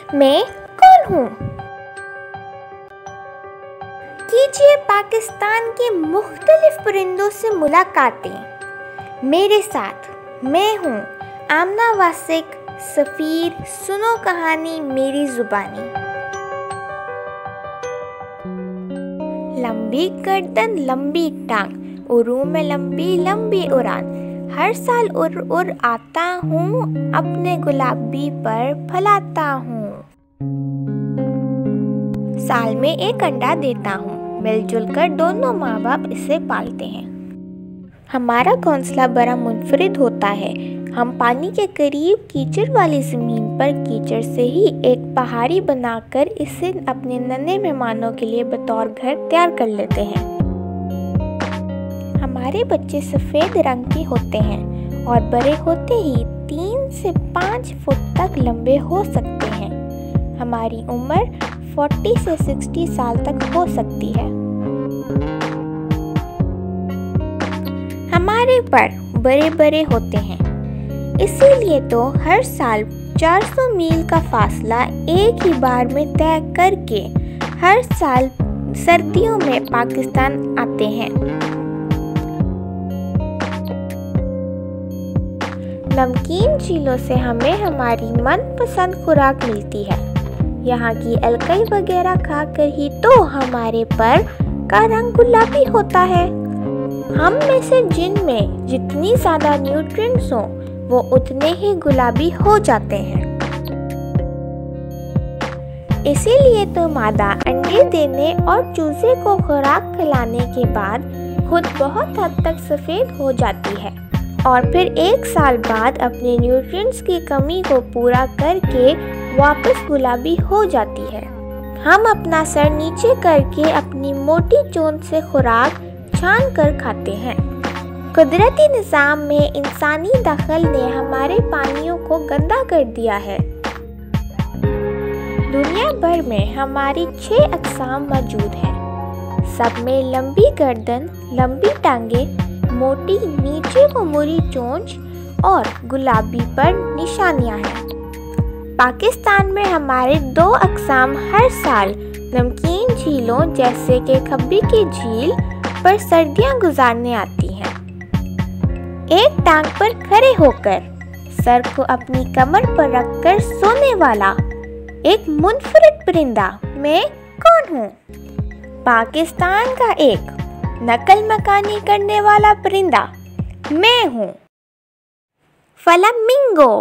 मैं कौन हूँ? कीजिए पाकिस्तान के मुख्तलिफ परिंदों से मुलाकातें मेरे साथ। मैं हूँ आमना वासिक सफ़ीर। सुनो कहानी मेरी ज़ुबानी। लंबी गर्दन लंबी टांग, उड़ूं में लंबी लंबी उड़ान। हर साल उड़ आता हूँ, अपने गुलाबी पर फैलाता हूँ। साल में एक अंडा देता हूँ, मिलजुल कर दोनों माँ बाप इसे पालते हैं। हमारा घोंसला बड़ा मुनफरिद होता है। हम पानी के करीब कीचड़ वाली ज़मीन पर कीचड़ से ही एक पहाड़ी बनाकर इसे अपने नन्हे मेहमानों के लिए बतौर घर तैयार कर लेते हैं। हमारे बच्चे सफ़ेद रंग के होते हैं और बड़े होते ही 3 से 5 फुट तक लंबे हो सकते हैं। हमारी उम्र 40 से 60 साल तक हो सकती है। हमारे पर बड़े बड़े होते हैं, इसीलिए तो हर साल 400 मील का फासला एक ही बार में तय करके हर साल सर्दियों में पाकिस्तान आते हैं। नमकीन झीलों से हमें हमारी मनपसंद खुराक मिलती है। यहाँ की अलकई वगैरह खाकर ही तो हमारे पर का रंग गुलाबी होता है। हम में से जिनमें जितनी ज़्यादा न्यूट्रिएंट्स हों वो उतने ही गुलाबी हो जाते हैं। इसीलिए तो मादा अंडे देने और चूजे को खुराक खिलाने के बाद खुद बहुत हद तक सफ़ेद हो जाती है और फिर 1 साल बाद अपने न्यूट्रिएंट्स की कमी को पूरा करके वापस गुलाबी हो जाती है। हम अपना सर नीचे करके अपनी मोटी चोंच से खुराक छान कर खाते हैं। कुदरती निज़ाम में इंसानी दखल ने हमारे पानियों को गंदा कर दिया है। दुनिया भर में हमारी 6 अक़साम मौजूद हैं। सब में लंबी गर्दन, लंबी टांगे, मोटी नीचे को मुड़ी चोंच और गुलाबी पर निशानियां हैं। पाकिस्तान में हमारे 2 अक़साम हर साल नमकीन झीलों जैसे कि खब्बी की झील पर सर्दियां गुजारने आती हैं। एक टांग पर खड़े होकर सर को अपनी कमर पर रखकर सोने वाला एक मुनफरिद परिंदा मैं कौन हूँ? पाकिस्तान का एक नकल मकानी करने वाला परिंदा मैं हूँ फ्लामिंगो।